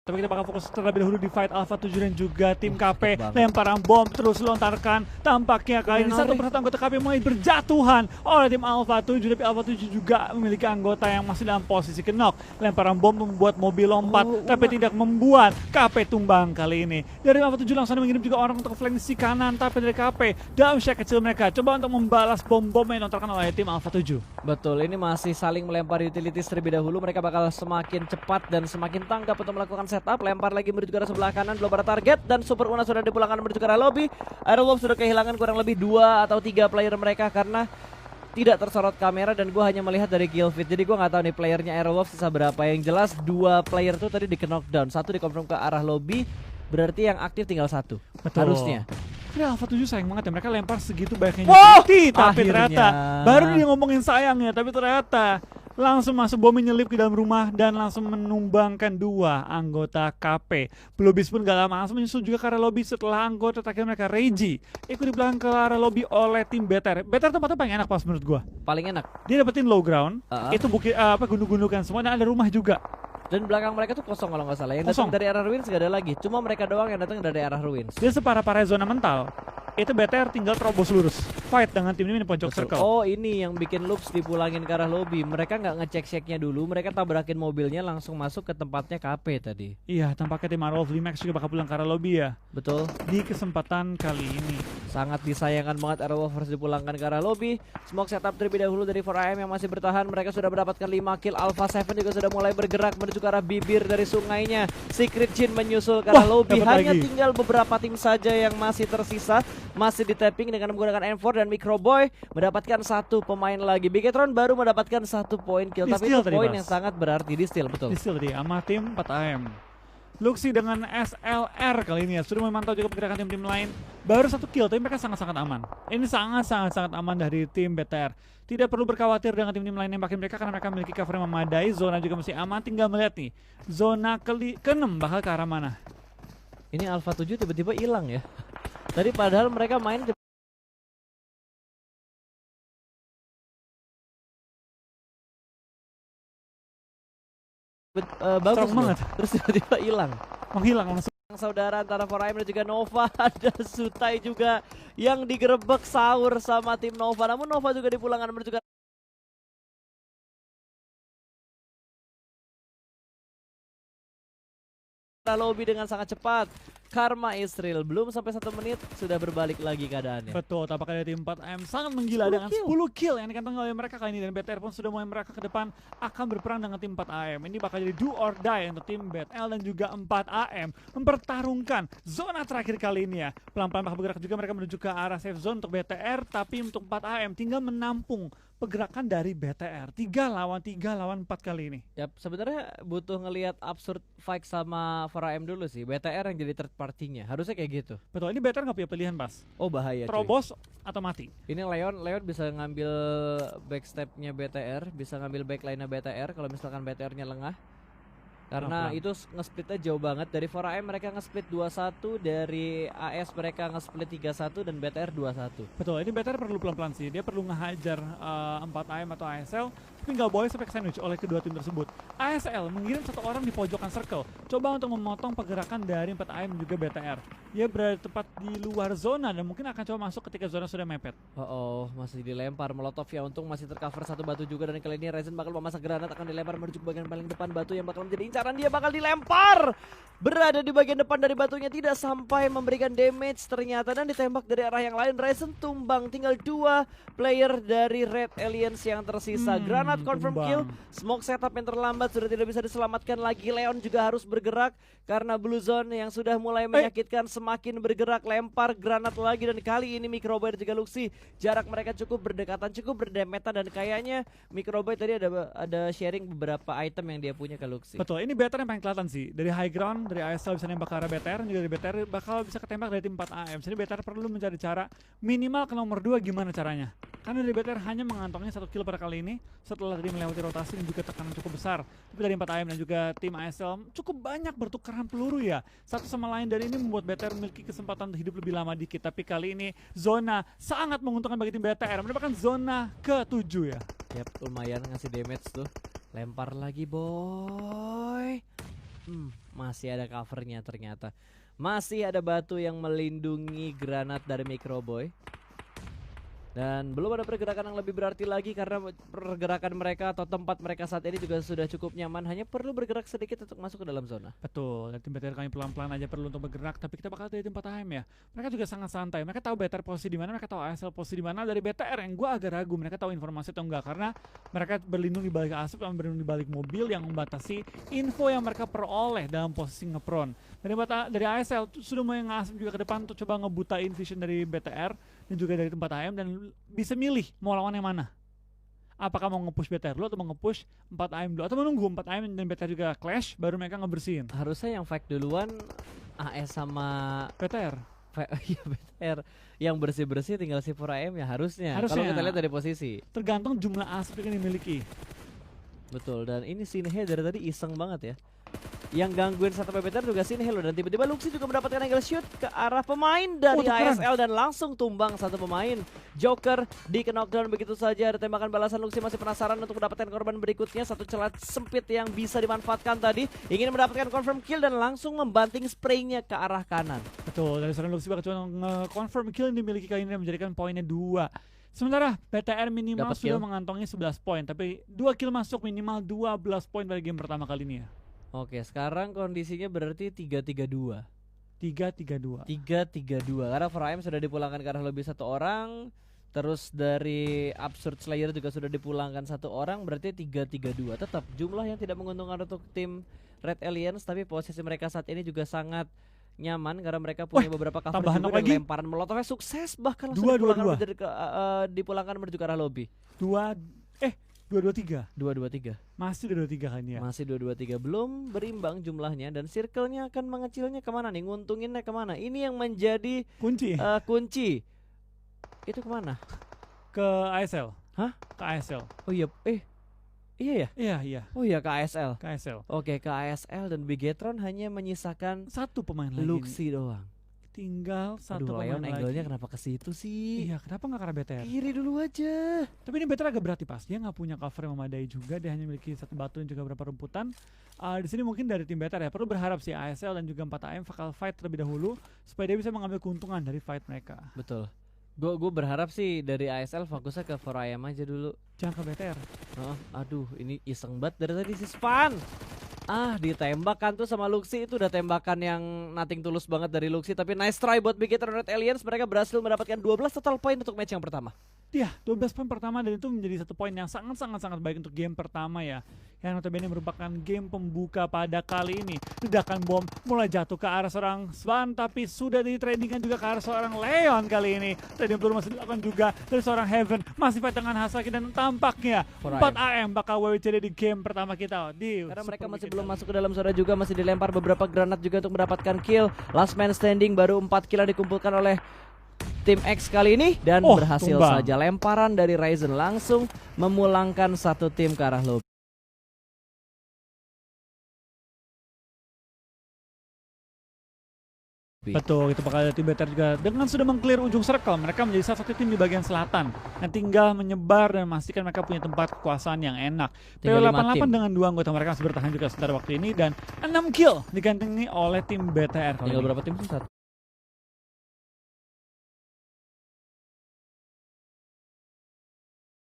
Tapi kita bakal fokus terlebih dahulu di fight Alpha 7 dan juga tim KP. Lemparan bom terus lontarkan. Tampaknya kali ini satu persatu anggota KP mulai berjatuhan oleh tim Alpha 7. Tapi Alpha 7 juga memiliki anggota yang masih dalam posisi knock. Lemparan bom membuat mobil lompat, tapi tidak membuat KP tumbang kali ini. Dari Alpha 7 langsung mengirim juga orang untuk flank di sisi kanan. Tapi dari KP, dalam shake kecil mereka coba untuk membalas bom-bom yang dilontarkan oleh tim Alpha 7. Betul, ini masih saling melempar utilities terlebih dahulu. Mereka bakal semakin cepat dan semakin tanggap untuk melakukan setup. Lempar lagi menuju ke arah sebelah kanan, belum ada target. Dan Super Una sudah dipulangkan menuju ke arah lobby. Aerowolf sudah kehilangan kurang lebih 2 atau 3 player mereka karena tidak tersorot kamera. Dan gue hanya melihat dari kill feed. Jadi gue gak tahu nih playernya Aerowolf sisa berapa. Yang jelas 2 player tuh tadi di knockdown. 1 dikonfirm ke arah lobby. Berarti yang aktif tinggal 1. Betul. Harusnya. Ini Alpha 7 sayang banget ya, mereka lempar segitu banyaknya Wow! tapi Akhirnya. ternyata baru dia ngomongin sayangnya, tapi ternyata langsung masuk bom nyelip ke dalam rumah dan langsung menumbangkan 2 anggota KP. Bluebeast pun gak lama langsung menyusul juga ke arah lobby setelah anggota terakhir mereka Reggie ikut di belakang ke arah lobby oleh tim BTR. BTR tempatnya paling enak pas menurut gua. Paling enak. Dia dapetin low ground, itu bukit gunung-gunungan semua dan ada rumah juga. Dan belakang mereka tuh kosong kalau nggak salah. Yang Kosong. datang dari arah ruins gak ada lagi. Cuma mereka doang yang datang dari arah ruins. Dia separah-parah zona mental. Itu BTR tinggal terobos lurus. Fight dengan tim ini di pojok circle. Oh, ini yang bikin loops dipulangin ke arah lobby. Mereka nggak ngecek shake-nya dulu. Mereka tabrakin mobilnya langsung masuk ke tempatnya KP tadi. Iya, tampaknya tim Aerowolf Limax juga bakal pulang ke arah lobby ya. Betul. Di kesempatan kali ini. Sangat disayangkan banget Aerowolf harus dipulangkan ke arah lobby. Smoke setup terlebih dahulu dari 4AM yang masih bertahan. Mereka sudah mendapatkan 5 kill. Alpha 7 juga sudah mulai bergerak menuju ke arah bibir dari sungainya. Secret Jin menyusul ke arah lobby. Hanya tinggal beberapa tim saja yang masih tersisa. Masih di tapping dengan menggunakan M4 dan Microboy mendapatkan 1 pemain lagi. Bigetron baru mendapatkan 1 poin kill. Tapi itu poin yang sangat berarti di steal, betul. Di steal tadi sama tim 4AM. Luxi dengan SLR kali ini ya sudah memantau juga pergerakan tim-tim lain. Baru 1 kill tapi mereka sangat-sangat aman. Ini sangat-sangat aman dari tim BTR. Tidak perlu berkhawatir dengan tim-tim lain nembakin mereka karena mereka memiliki cover yang memadai. Zona juga masih aman. Tinggal melihat nih zona ke-6 bakal ke arah mana. Ini Alpha 7 tiba-tiba hilang ya. Tadi padahal mereka main bagus banget. Terus tiba-tiba hilang. Menghilang langsung. Saudara antara 4AM dan juga Nova. Ada Sutai juga yang digerebek sahur sama tim Nova. Namun Nova juga dipulangkan menuju ke lobby dengan sangat cepat. Karma Israel belum sampai 1 menit sudah berbalik lagi keadaannya. Betul, tampaknya dari tim 4AM sangat menggila dengan 10 kill yang dikantongi oleh mereka kali ini. Dan BTR pun sudah mulai mereka ke depan akan berperang dengan tim 4AM. Ini bakal jadi do or die untuk tim BTL dan juga 4AM mempertarungkan zona terakhir kali ini ya. Pelan-pelan bakal bergerak juga mereka menuju ke arah safe zone untuk BTR. Tapi untuk 4AM tinggal menampung pergerakan dari BTR 3 lawan 4 kali ini. Yap, sebenarnya butuh ngelihat absurd fight sama 4AM dulu sih. BTR yang jadi third partinya. Harusnya kayak gitu. Betul, ini BTR nggak punya pilihan pas. Oh bahaya. Terobos atau mati. Ini Leon bisa ngambil backstepnya BTR, bisa ngambil backline-nya BTR kalau misalkan BTR-nya lengah. Karena itu nge-splitnya jauh banget. Dari 4AM mereka nge-split 2-1, dari AS mereka nge-split 3-1 dan BTR 2-1. Betul, ini BTR perlu pelan-pelan sih. Dia perlu ngehajar 4AM atau ASL, tapi nggak boleh sampai sandwich oleh kedua tim tersebut. ASL mengirim 1 orang di pojokan circle, coba untuk memotong pergerakan dari 4AM dan juga BTR. Dia berada tepat di luar zona dan mungkin akan coba masuk ketika zona sudah mepet. Masih dilempar Molotov ya, untung masih tercover 1 batu juga. Dan kali ini Ryzen bakal memasak granat, akan dilempar menuju ke bagian paling depan. Batu yang bakal menjadi incaran dia bakal dilempar. Berada di bagian depan dari batunya, tidak sampai memberikan damage ternyata. Dan ditembak dari arah yang lain, Ryzen tumbang. Tinggal 2 player dari Red Aliens yang tersisa. Granat confirm kill, smoke setup yang terlambat sudah tidak bisa diselamatkan lagi. Leon juga harus bergerak karena Blue Zone yang sudah mulai menyakitkan semakin bergerak. Lempar granat lagi dan kali ini Microboy dan juga Luxi jarak mereka cukup berdekatan, cukup berdemetan. Dan kayaknya Microboy tadi ada sharing beberapa item yang dia punya ke Luxi. Betul, ini BTR yang paling kelihatan sih. Dari high ground, dari ASL bisa nembak ke arah BTR, dan juga dari BTR bakal bisa ketembak dari tim 4AM. Jadi BTR perlu mencari cara minimal ke nomor 2 gimana caranya. Karena dari BTR hanya mengantongi 1 kill pada kali ini setelah tadi melewati rotasi dan juga tekanan cukup besar. Tapi dari 4AM dan juga tim ASL cukup banyak bertukaran peluru ya. Satu sama lain, dan ini membuat BTR memiliki kesempatan untuk hidup lebih lama dikit. Tapi kali ini zona sangat menguntungkan bagi tim BTR. Mendapatkan zona ke-7 ya. Yap, lumayan ngasih damage tuh. Lempar lagi boy. Masih ada covernya ternyata. Masih ada batu yang melindungi granat dari Microboy. Dan belum ada pergerakan yang lebih berarti lagi karena pergerakan mereka atau tempat mereka saat ini juga sudah cukup nyaman. Hanya perlu bergerak sedikit untuk masuk ke dalam zona. Betul, dan tim BTR kami pelan-pelan aja perlu untuk bergerak, tapi kita bakal dari tempat AM ya. Mereka juga sangat santai, mereka tahu BTR posisi di mana, mereka tahu ASL posisi di mana. Dari BTR yang gue agak ragu, mereka tahu informasi atau enggak, karena mereka berlindung di balik asap dan berlindung di balik mobil yang membatasi info yang mereka peroleh dalam posisi ngepron. Dari ASL sudah mulai ngasap juga ke depan untuk coba ngebutain vision dari BTR dan juga dari tempat AM dan bisa milih mau lawan yang mana. Apakah mau nge-push BTR dulu atau mau nge-push 4 AM dulu atau menunggu 4 AM dan BTR juga clash baru mereka ngebersihin. Harusnya yang fight duluan AS sama BTR. Iya BTR. Yang bersih-bersih tinggal si 4AM ya harusnya. Harusnya. Kalau kita lihat dari posisi. Tergantung jumlah asap yang dimiliki. Betul, dan ini Sinhe dari tadi iseng banget ya. Yang gangguin satu BTR juga Sinhe loh, dan tiba-tiba Luxi juga mendapatkan angle shoot ke arah pemain dari ASL dan langsung tumbang satu pemain. Joker di knockdown begitu saja. Ada tembakan balasan. Luxi masih penasaran untuk mendapatkan korban berikutnya. Satu celah sempit yang bisa dimanfaatkan tadi. Ingin mendapatkan confirm kill dan langsung membanting spraynya ke arah kanan. Betul, dari seorang Luxi bakal coba nge-confirm kill yang dimiliki kali ini dan menjadikan poinnya 2. Sementara BTR minimal Dapat sudah kill. mengantongi 11 poin, tapi 2 kill masuk minimal 12 poin pada game pertama kali ini ya. Oke, sekarang kondisinya berarti 3-3-2. 3-3-2. 3-3-2 karena Frame sudah dipulangkan ke arah lobby satu orang. Terus dari Absurd Slayer juga sudah dipulangkan satu orang. Berarti 3-3-2. Tetap jumlah yang tidak menguntungkan untuk tim Red Aliens, tapi posisi mereka saat ini juga sangat nyaman karena mereka punya beberapa cover juga dan lemparan molotovnya sukses, bahkan langsung dipulangkan menuju ke arah lobby. 2-2-3. 2-2-3. Masih 2-2-3 kan ya. Masih 2-2-3, belum berimbang jumlahnya dan circle-nya akan mengecilnya kemana nih, nguntunginnya kemana? Ini yang menjadi Kunci kunci. Itu kemana? ke ASL. Hah? Ke ASL. Oh iya, iya ya? Iya. Oh iya, ke ASL. Ke ASL. Oke, ke ASL dan Bigetron hanya menyisakan Satu pemain lagi. Luxi doang. Tinggal satu Aduh, pemain Leon lagi. angle-nya kenapa ke situ sih? Iya, kenapa nggak ke arah BTR? Kiri dulu aja. Tapi ini BTR agak berat pas. Dia nggak punya cover yang memadai juga. Dia hanya memiliki satu batu dan juga beberapa rumputan. Di sini mungkin dari tim BTR ya perlu berharap si ASL dan juga 4AM bakal fight terlebih dahulu supaya dia bisa mengambil keuntungan dari fight mereka. Betul. Gue berharap sih dari ASL fokusnya ke 4AM aja dulu. Jangan ke BTR. Aduh, ini iseng banget dari tadi si Span. Ditembakkan tuh sama Luxi, itu udah tembakan yang nothing tulus banget dari Luxi, tapi nice try buat Bigetron Red Aliens. Mereka berhasil mendapatkan 12 total poin untuk match yang pertama. Iya, 12 poin pertama dan itu menjadi satu poin yang sangat baik untuk game pertama ya. Yang notabene merupakan game pembuka pada kali ini. Ledakan bom mulai jatuh ke arah seorang Svan, tapi sudah ditrendingkan juga ke arah seorang Leon kali ini. Trading peluru masih dilakukan juga dari seorang Heaven. Masih fight dengan Hasaki dan tampaknya 4AM bakal WWCD di game pertama kita. Karena mereka masih belum masuk ke dalam zona juga, masih dilempar beberapa granat juga untuk mendapatkan kill. Last man standing, baru 4 kill yang dikumpulkan oleh tim X kali ini dan berhasil saja. Lemparan dari Ryzen langsung memulangkan satu tim ke arah lobby. Betul, itu bakal ada tim BTR juga dengan sudah mengclear ujung circle. Mereka menjadi salah satu tim di bagian selatan yang tinggal menyebar dan memastikan mereka punya tempat kekuasaan yang enak. PW88 dengan 2 anggota mereka masih bertahan juga sebentar waktu ini dan 6 kill digantengi oleh tim BTR. Tinggal berapa tim sih?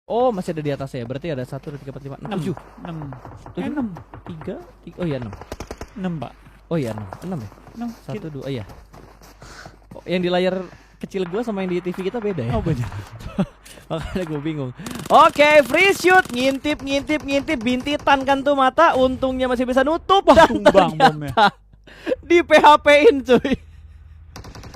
Oh, masih ada di atas ya. Berarti ada 1, 2, 3, 4, 5, 6, 7. 6. 3. Oh iya 6. 6, Pak. Oh iya 6 ya? 6. 1, 2, iya. Yang di layar kecil gua sama yang di TV kita beda ya? Oh beda. Makanya gue bingung. Oke, free shoot, ngintip, bintitan kan tuh mata. Untungnya masih bisa nutup. Wah, tumbang bomnya. Di PHP-in cuy.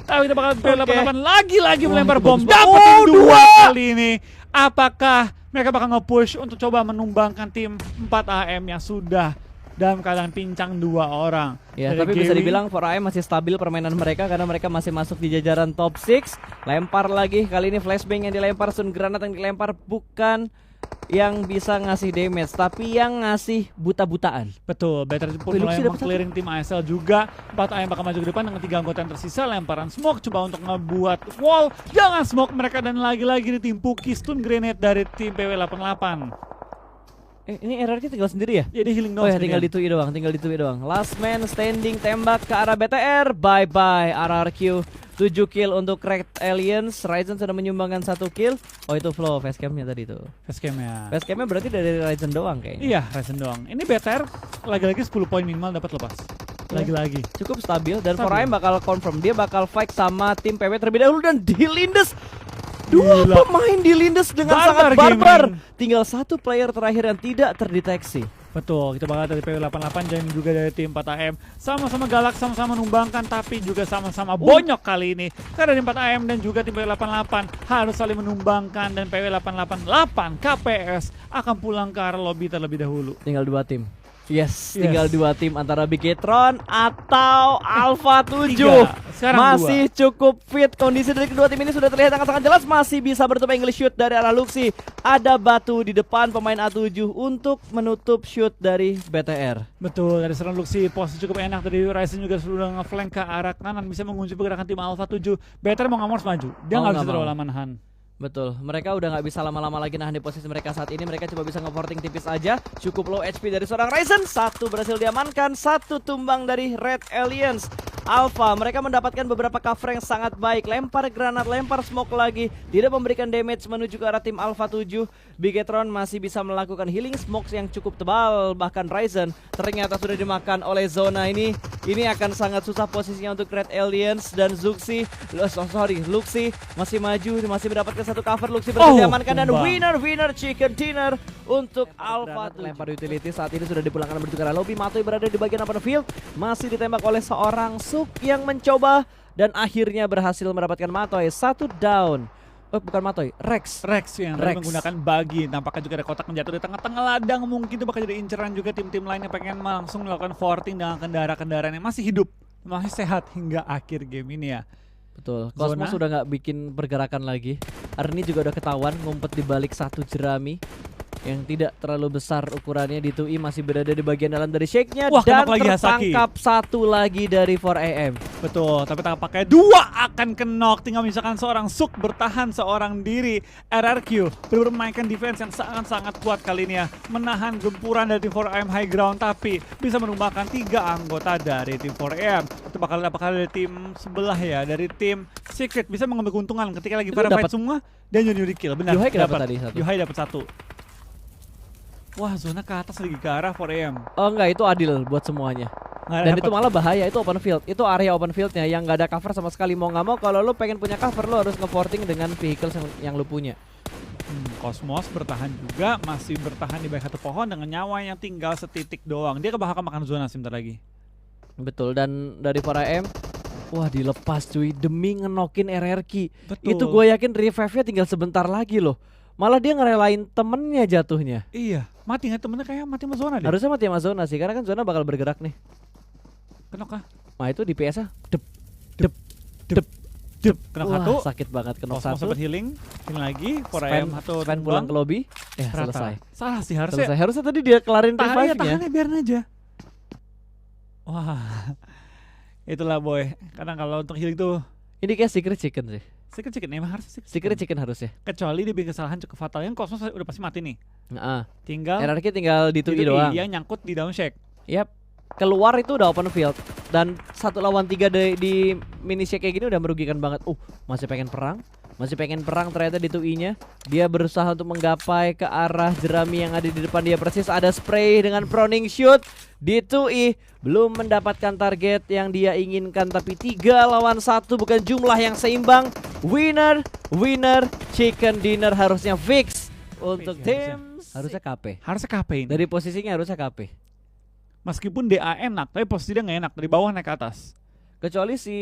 Kita bakal PW88 lagi-lagi melempar bom. Dapat 2 kali ini. Apakah mereka bakal nge-push untuk coba menumbangkan tim 4AM yang sudah dalam keadaan pincang 2 orang? Ya, tapi bisa dibilang 4AM masih stabil permainan mereka karena mereka masih masuk di jajaran top 6. Lempar lagi, kali ini flashbang yang dilempar, stun granat yang dilempar bukan yang bisa ngasih damage, tapi yang ngasih buta-butaan. Betul, BTR pun mulai meng-clearing tim ASL juga. 4AM bakal maju ke depan dengan 3 anggota yang tersisa. Lemparan smoke coba untuk ngebuat wall. Jangan smoke mereka dan lagi-lagi ditimpuki stun grenade dari tim PW88. Ini RRQ tinggal sendiri ya? Ya dia healing Oh doang ya, tinggal sendirian. tinggal di Tui doang. Last man standing, tembak ke arah BTR. Bye bye RRQ. 7 kill untuk Cracked Aliens. Ryzen sudah menyumbangkan 1 kill. Oh itu flow facecamnya tadi tuh. Facecam-nya. Facecamnya berarti dari Ryzen doang kayaknya. Iya, Ryzen doang. Ini BTR lagi-lagi 10 poin minimal dapat lepas. Lagi-lagi. Cukup stabil dan Stabil. 4AM bakal confirm dia bakal fight sama tim PW terlebih dahulu dan Dilindes. Dua Gila. pemain Dilindes dengan Barbar sangat barbar. gaming. Tinggal satu player terakhir yang tidak terdeteksi. Betul, kita bakal dari PW88 dan juga dari tim 4AM. Sama-sama galak, sama-sama menumbangkan, tapi juga sama-sama bonyok kali ini. Karena dari 4AM dan juga tim PW88 harus saling menumbangkan dan PW888 KPS akan pulang ke arah lobby terlebih dahulu. Tinggal 2 tim. Yes, Yes. tinggal 2 tim antara Bigetron atau Alpha 7. Tiga, sekarang Masih cukup fit. Kondisi dari kedua tim ini sudah terlihat sangat jelas. Masih bisa bertutup English shoot dari arah Luxi. Ada batu di depan pemain A7 untuk menutup shoot dari BTR. Betul, dari serangan Luxi, posisi cukup enak. Dari Ryzen juga sudah nge-flank ke arah kanan, bisa mengunci pergerakan tim Alpha 7. Better mau nggak mau harus maju, dia Mau nggak nggak bisa terlalu mau. lama nahan. Betul, mereka udah nggak bisa lama-lama lagi nahan di posisi mereka saat ini. Mereka coba bisa nge-porting tipis aja. Cukup low HP dari seorang Ryzen. 1 berhasil diamankan, 1 tumbang dari Red Aliens. Alpha, mereka mendapatkan beberapa cover yang sangat baik. Lempar granat, lempar smoke lagi. Tidak memberikan damage menuju ke arah tim Alpha 7. Bigetron masih bisa melakukan healing smokes yang cukup tebal. Bahkan Ryzen ternyata sudah dimakan oleh zona ini. Ini akan sangat susah posisinya untuk Red Aliens dan Luxi masih maju, masih mendapatkan satu cover. Luxi berhasil diamankan dan tumbang. winner chicken dinner untuk Alpha 7. Lempar utility saat ini sudah dipulangkan menuju ke arah lobby. Matoi berada di bagian open field, masih ditembak oleh seorang Suk yang mencoba dan akhirnya berhasil mendapatkan Matoi. 1 down. Oh bukan Matoi, Rex. Yang tadi Rex. menggunakan bagi, nampaknya juga ada kotak yang jatuh di tengah-tengah ladang. Mungkin itu bakal jadi inceran juga tim-tim lain yang pengen langsung melakukan forting dengan kendaraan-kendaraan yang masih hidup, masih sehat hingga akhir game ini ya. Betul, Zona. Cosmos sudah nggak bikin pergerakan lagi. Arni juga udah ketahuan ngumpet di balik satu jerami yang tidak terlalu besar ukurannya. Di Tui masih berada di bagian dalam dari shake-nya. Wah, Dan kenok lagi Hasaki. tertangkap 1 lagi dari 4AM. Betul, tapi tampaknya 2 akan kenok. Tinggal misalkan seorang Suk bertahan seorang diri. RRQ benar-benar memainkan defense yang sangat-sangat kuat kali ini ya. Menahan gempuran dari tim 4AM high ground, tapi bisa menumbangkan 3 anggota dari tim 4AM. Itu bakal dari tim sebelah ya, dari tim Secret bisa mengambil keuntungan ketika lagi Itu pada fight dapat- semua dan nyuri kill. Benar, Yuhai dapat tadi 1. Yuhai dapat 1. Wah, zona ke atas lagi ke arah 4AM. Oh enggak, itu adil buat semuanya. Nggak Dan dapat. itu malah bahaya, itu open field. Itu area open fieldnya yang nggak ada cover sama sekali. Mau nggak mau kalau lo pengen punya cover, lo harus nge-porting dengan vehicles yang lo punya. Cosmos bertahan juga, masih bertahan di bawah satu pohon dengan nyawa yang tinggal setitik doang. Dia bakal makan zona sebentar lagi. Betul, dan dari 4AM, wah dilepas cuy demi ngenokin RRQ. Betul. Itu gue yakin revive-nya tinggal sebentar lagi loh. Malah dia ngerelain temennya jatuhnya. Iya, mati nggak temennya, kayak mati sama zona deh. Harusnya mati sama zona sih, karena kan zona bakal bergerak nih. Kenok kah? Nah itu di PS-nya dep. Kenok Wah, satu. sakit banget kenok Cosmos 1. sempat healing lagi. 4AM satu Sven pulang ke lobby. rata. Selesai. Salah sih harusnya. Selesai. Harusnya tadi dia kelarin Tahan ya, revive-nya. tahan ya, biarin aja. Wah, itulah boy. Kadang kalau untuk healing tuh Ini kayak secret chicken sih. Secret chicken emang harus Secret chicken harusnya. Kecuali dia bikin kesalahan cukup fatal. Yang Cosmos udah pasti mati nih. Nah, Tinggal RRQ tinggal di itu Tui doang. yang nyangkut di down shake. Yap. Keluar itu udah open field dan 1 lawan 3 di mini shake kayak gini udah merugikan banget. Masih pengen perang ternyata di Tui-nya. Dia berusaha untuk menggapai ke arah jerami yang ada di depan dia persis. Ada spray dengan proning shoot. Di Tui belum mendapatkan target yang dia inginkan, tapi 3 lawan 1 bukan jumlah yang seimbang. Winner chicken dinner harusnya fix untuk Fix ya, tim. Harusnya KP. Harusnya KP ini. Dari posisinya harusnya KP. Meskipun DA enak, tapi posisi dia nggak enak. Dari bawah naik ke atas. Kecuali si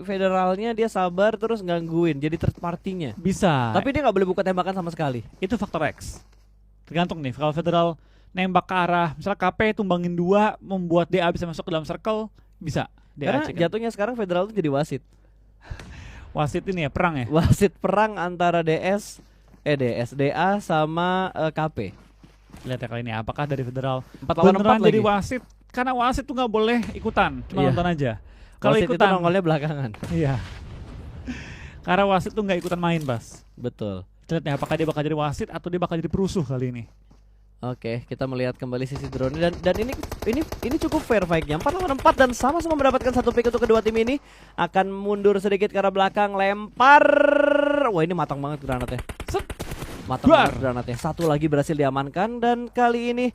federalnya dia sabar terus gangguin jadi third partinya. Bisa. Tapi dia nggak boleh buka tembakan sama sekali. itu faktor X. Tergantung nih, kalau Federal nembak ke arah misalnya KP tumbangin 2 membuat DA bisa masuk ke dalam circle, bisa. DA Karena chicken. jatuhnya sekarang federal tuh jadi wasit. Wasit ini ya, perang ya. Wasit perang antara DA sama KP. Lihat ya kali ini apakah dari Federal 4 lawan 4 beneran lagi. jadi wasit. Karena wasit tuh nggak boleh ikutan, cuma Iya. nonton aja. Kalau Wasit itu ikutan, nongolnya belakangan. iya. Karena wasit tuh nggak ikutan main, Bas. Betul. Lihat nih apakah dia bakal jadi wasit atau dia bakal jadi perusuh kali ini. Oke, kita melihat kembali sisi drone dan ini cukup fair fight-nya. 4 lawan 4 dan sama-sama mendapatkan satu pick untuk kedua tim ini. Akan mundur sedikit ke arah belakang, lempar. Wah, ini matang banget granatnya. Matang banget granatnya. Satu lagi berhasil diamankan dan kali ini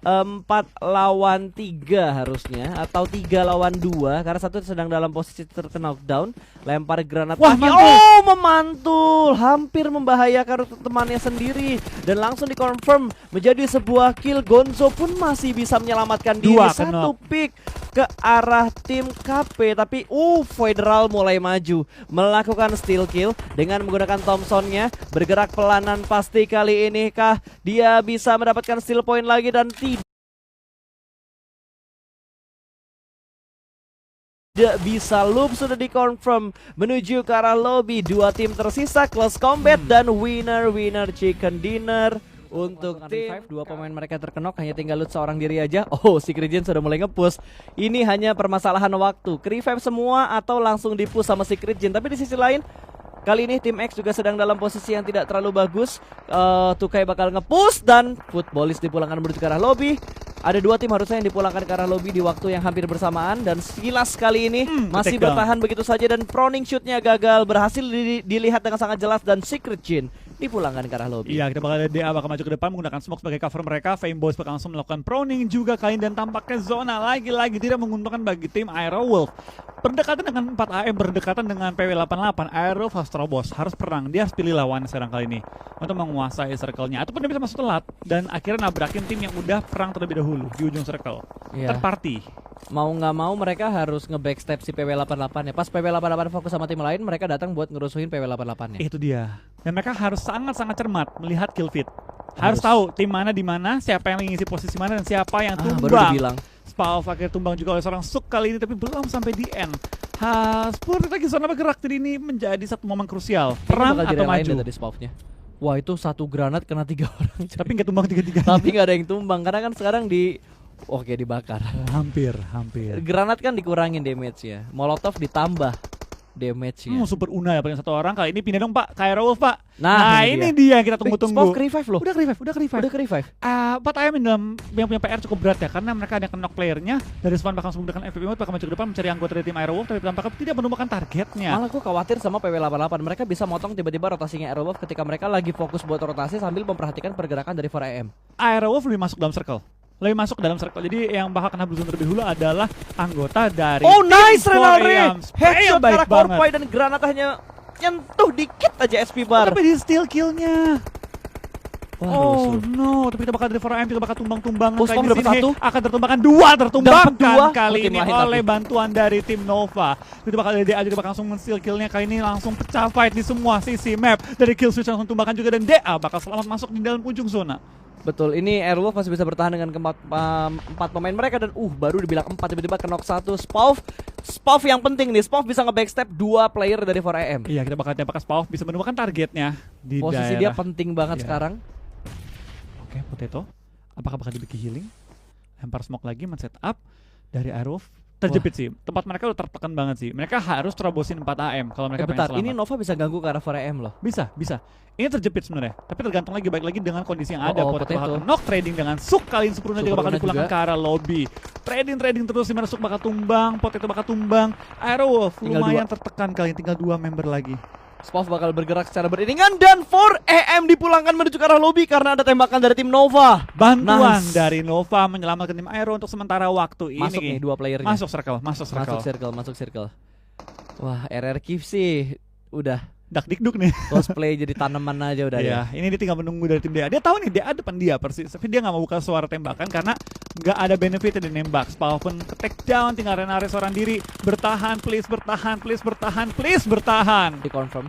4 lawan 3 harusnya atau 3 lawan 2 karena satu sedang dalam posisi terkena knockdown. Lempar granat lagi. Oh, memantul, hampir membahayakan temannya sendiri dan langsung dikonfirm menjadi sebuah kill. Gonzo pun masih bisa menyelamatkan diri. Satu pick ke arah tim KP, tapi Federal mulai maju melakukan steal kill dengan menggunakan Thompson-nya, bergerak pelanan. Pasti kali ini kah dia bisa mendapatkan steal point lagi dan tidak bisa. Loop sudah dikonfirm menuju ke arah lobby. Dua tim tersisa, close combat dan winner chicken dinner untuk tim. Dua pemain mereka terkenok, hanya tinggal loot seorang diri aja. Oh, Secret Gen sudah mulai nge-push. Ini hanya permasalahan waktu. Revive semua atau langsung di-push sama Secret Gen. Tapi di sisi lain, kali ini tim X juga sedang dalam posisi yang tidak terlalu bagus. Tukai bakal nge-push dan Footballist dipulangkan menuju ke arah lobby. Ada dua tim harusnya yang dipulangkan ke arah lobby di waktu yang hampir bersamaan. Dan Silas kali ini masih bertahan begitu saja. Dan proning shootnya gagal, berhasil dilihat dengan sangat jelas. Dan Secret Gen dipulangkan ke arah lobby. Iya, kita bakal lihat DA bakal maju ke depan menggunakan smoke sebagai cover mereka. Fame Boys bakal langsung melakukan proning juga kali ini. Dan tampaknya zona lagi-lagi tidak menguntungkan bagi tim Aerowolf. Berdekatan dengan 4 AM, berdekatan dengan PW88. Aerowolf harus terobos, harus perang. Dia harus pilih lawan sekarang kali ini untuk menguasai circle-nya. Ataupun dia bisa masuk telat dan akhirnya nabrakin tim yang udah perang terlebih dahulu di ujung circle. Third party. Mau nggak mau mereka harus nge-backstep si PW88 ya. Pas PW88 fokus sama tim lain, mereka datang buat ngerusuhin PW88 ya. Itu dia. Dan mereka harus sangat-sangat cermat melihat kill feed. Harus tahu tim mana di mana, siapa yang ngisi posisi mana dan siapa yang tumbang. Baru dibilang. Spav akhirnya tumbang juga oleh seorang Suk kali ini, tapi belum sampai di end. 10 lagi zona bergerak, jadi ini menjadi satu momen krusial. Perang atau maju. Tadi Spavnya. Wah, itu satu granat kena 3 orang. Tapi nggak tumbang 3-3. Tapi nggak ada yang tumbang karena kan sekarang Oke, dibakar. Hampir. Granat kan dikurangin damage ya. Molotov ditambah damage-nya. Super Una ya paling satu orang. Kali ini pindah dong Pak, ke Aerowolf Pak. Nah ini dia yang kita tunggu-tunggu. Spav revive loh. Udah revive. 4 AM yang punya PR cukup berat ya, karena mereka ada knock playernya. Dari Swan bakal langsung menggunakan FPP mode, bakal maju ke depan mencari anggota dari tim Aerowolf, tapi tampaknya tidak menemukan targetnya. Malah gue khawatir sama PW88. Mereka bisa motong tiba-tiba rotasinya Aerowolf ketika mereka lagi fokus buat rotasi sambil memperhatikan pergerakan dari 4AM. Aerowolf lebih masuk dalam circle. Jadi yang bakal kena blue zone terlebih dahulu adalah anggota dari nice Renalre. Headshot baik arah Korpai dan granat hanya nyentuh dikit aja SP bar. Tapi di steal killnya. Wah, no, tapi kita bakal dari 4AM juga bakal tumbang-tumbangan kayak di sini. satu. Akan tertumbangkan dua kali ini oleh tapi bantuan dari tim Nova. Itu bakal dari DA juga bakal langsung men-steal killnya kali ini, langsung pecah fight di semua sisi map. Dari kill switch langsung tumbangkan juga dan DA bakal selamat masuk di dalam ujung zona. Betul, ini Airwolf masih bisa bertahan dengan empat pemain mereka dan baru dibilang 4 tiba-tiba knock 1. Spav yang penting nih, Spav bisa nge-backstep 2 player dari 4AM. Iya, kita bakal tembak Spav bisa menemukan targetnya di posisi daerah. dia penting banget sekarang. Oke, Potato. Apakah bakal dibagi healing? Lempar smoke lagi, men-set up dari Aerowolf. Terjepit sih, tempat mereka udah tertekan banget sih. Mereka harus terobosin 4 AM kalau mereka pengen selamat. Ini Nova bisa ganggu ke arah 4AM loh. Bisa. Ini terjepit sebenarnya, tapi tergantung lagi baik lagi dengan kondisi yang ada. Potato bakal knock trading dengan Suk kali ini Superuna juga bakal dipulangkan ke arah lobby. Trading terus, dimana Suk bakal tumbang, Potato bakal tumbang. Aerowolf lumayan tertekan kali ini, tinggal 2 member lagi. Spav bakal bergerak secara beriringan dan 4AM dipulangkan menuju ke arah lobby karena ada tembakan dari tim Nova. Bantuan dari Nova menyelamatkan tim Aero untuk sementara waktu ini. Masuk nih 2 playernya. Masuk circle. Wah, RRQ sih udah dak-dikduk nih. cosplay jadi tanaman aja udah ya. Ini dia tinggal menunggu dari tim DA. Dia tahu nih DA depan dia persis, tapi dia nggak mau buka suara tembakan karena nggak ada benefit dari nembak. Spav pun ke take down, tinggal Renalre seorang diri. Bertahan, please bertahan. Dikonfirm.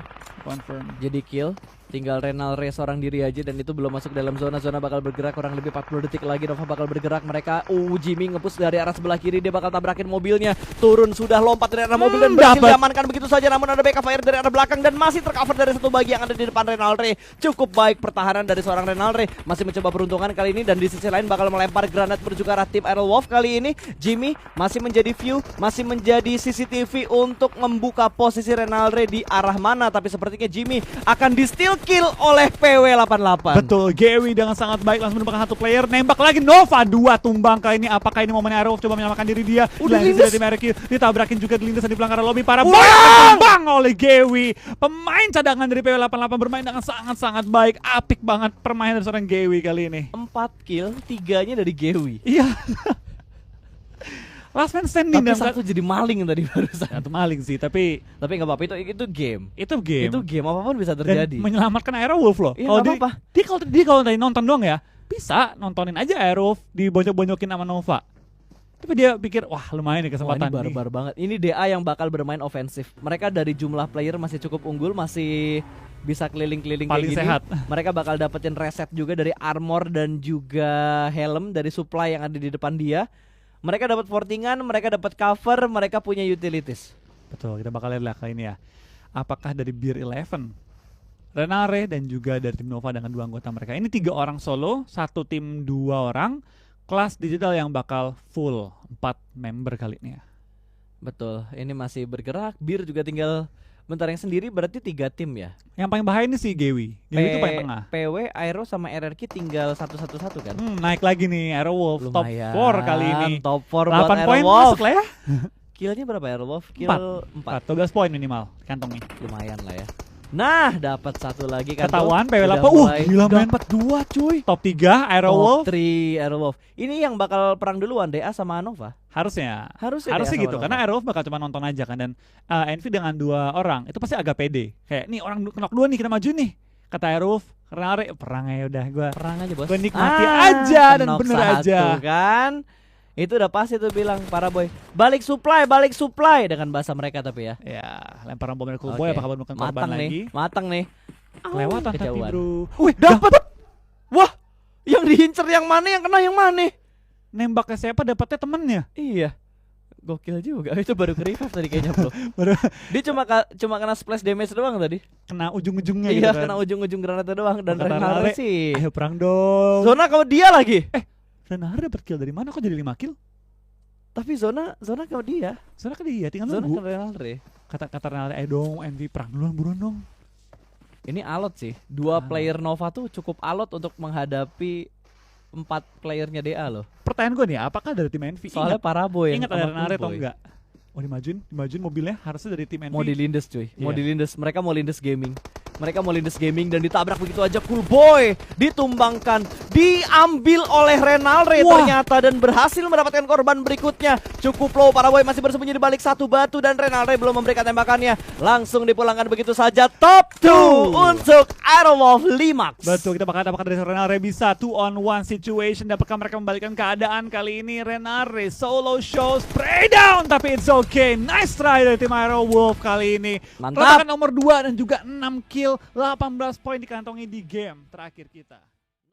Jadi kill. Tinggal Renalre seorang diri aja dan itu belum masuk dalam zona. Zona bakal bergerak kurang lebih 40 detik lagi. Nova bakal bergerak. Mereka Jimmy nge-push dari arah sebelah kiri. Dia bakal tabrakin mobilnya. Turun sudah lompat dari arah mobil dan berhasil diamankan begitu saja. Namun ada backup fire dari arah belakang dan masih tercover dari satu bagi yang ada di depan Renalre. Cukup baik pertahanan dari seorang Renalre. Masih mencoba peruntungan kali ini dan di sisi lain bakal melempar granat menuju ke arah tim Aerowolf kali ini. Jimmy masih menjadi view, masih menjadi CCTV untuk membuka posisi Renalre di arah mana. Tapi sepertinya Jimmy akan di steal kill oleh PW88. Betul, Gewi dengan sangat baik langsung menemukan satu player, nembak lagi Nova, 2 tumbang kali ini. Apakah ini momen Aerowolf coba menyelamatkan diri dia? Udah Dilanjut dilindas. dari Merky, ditabrakin juga dilindas dan di pelanggaran lobby para boy tumbang oleh Gewi. Pemain cadangan dari PW88 bermain dengan sangat-sangat baik, apik banget permainan dari seorang Gewi kali ini. 4 kill, 3-nya dari Gewi. Iya. Last man standing Tapi dan satu jadi maling tadi barusan. satu maling sih, tapi Tapi nggak apa-apa, itu game. itu game. Itu game, apapun bisa Dan terjadi. menyelamatkan Aerowolf loh. Iya, Kalau nggak dia, apa-apa. dia kalau tadi nonton doang ya, bisa nontonin aja Aerowolf dibonyok-bonyokin sama Nova. Tapi dia pikir, wah lumayan nih Wah, kesempatan ini barbar banget. Ini DA yang bakal bermain ofensif. Mereka dari jumlah player masih cukup unggul, masih bisa keliling-keliling kayak Paling gini. sehat. Mereka bakal dapetin reset juga dari armor dan juga helm dari supply yang ada di depan dia. Mereka dapat fortingan, mereka dapat cover, mereka punya utilities. Betul, kita bakal lihat lah kali ini ya. Apakah dari Beer 11, Renare dan juga dari tim Nova dengan 2 anggota mereka. Ini 3 orang solo, 1 tim 2 orang. Kelas digital yang bakal full 4 member kali ini ya. Betul, ini masih bergerak. Bir juga tinggal bentar yang sendiri, berarti 3 tim ya. Yang paling bahaya ini si Gewi. Gewi itu paling tengah. PW, Aero sama RRQ tinggal 1-1-1 kan? Naik lagi nih Aerowolf top 4 kali ini. Top 4 buat 8 poin Aerowolf. masuk lah ya. Killnya berapa Aerowolf? Kill 4. 12 poin minimal kantongi. Lumayan lah ya. Nah, dapat 1 lagi kan. Ketahuan tuh. PW8. Udah mulai Gila men. dapat 2 cuy. Top 3 Aerowolf. Top 3 Aerowolf. Ini yang bakal perang duluan DA sama Nova. Harusnya Harusnya gitu, sama karena Nova. Aerowolf bakal cuma nonton aja kan. Dan Envy dengan 2 orang itu pasti agak pede. Kayak nih orang knock 2 nih, kita maju nih. Kata Aerowolf, Renare perang aja udah gua. Perang aja bos. Gua nikmati aja dan knock bener 1 aja. kan. Itu udah pasti tuh bilang para boy. Balik supply dengan bahasa mereka tapi ya. Ya, lemparan bom dari Cool Oke. Boy apakah menemukan korban Matang nih, lagi? matang nih. Kelewatan tapi Kejauhan. bro. Wih, dapat. Wah, yang diincer yang mana, yang kena yang mana? Nembaknya siapa dapatnya temennya. Iya. Gokil juga. Itu baru ke revive tadi kayaknya, Bro. Baru Dia cuma kena splash damage doang tadi. kena ujung-ujungnya gitu Iya, kan. kena ujung-ujung granatnya doang dan Kata Renare Renare, sih. Ayo perang dong. Zona kalau dia lagi. Renare dapat kill dari mana kok jadi 5 kill? Tapi zona kalau dia. Soalnya kan dia tinggal Zona nunggu. ke Renare. Kata Renare, ayo dong Envy perang duluan buruan dong. Ini alot sih. 2 player Nova tuh cukup alot untuk menghadapi 4 playernya DA loh. Pertanyaan gue nih, apakah dari tim Envy Soalnya Paraboy yang ingat ada sama Renare atau Coolboy. enggak? Oh dimajuin mobilnya harusnya dari tim Envy. Mau dilindes cuy, mau Iya. dilindes. Mereka mau lindes gaming. Mereka mau lindes gaming dan ditabrak begitu aja. Coolboy ditumbangkan, diambil oleh Renalre Wah. ternyata dan berhasil mendapatkan korban berikutnya. Cukup low, Paraboy masih bersembunyi di balik satu batu dan Renalre belum memberikan tembakannya. Langsung dipulangkan begitu saja. Top 2 untuk Aerowolf Limax. Betul, kita bakal apakah dari Renare bisa 2-on-1 situation, dapatkah mereka membalikkan keadaan kali ini? Renare solo show spray down, tapi it's okay. Nice try dari tim Aerowolf kali ini. Mantap. Letakkan nomor 2 dan juga 6 kill, 18 poin dikantongi di game terakhir kita.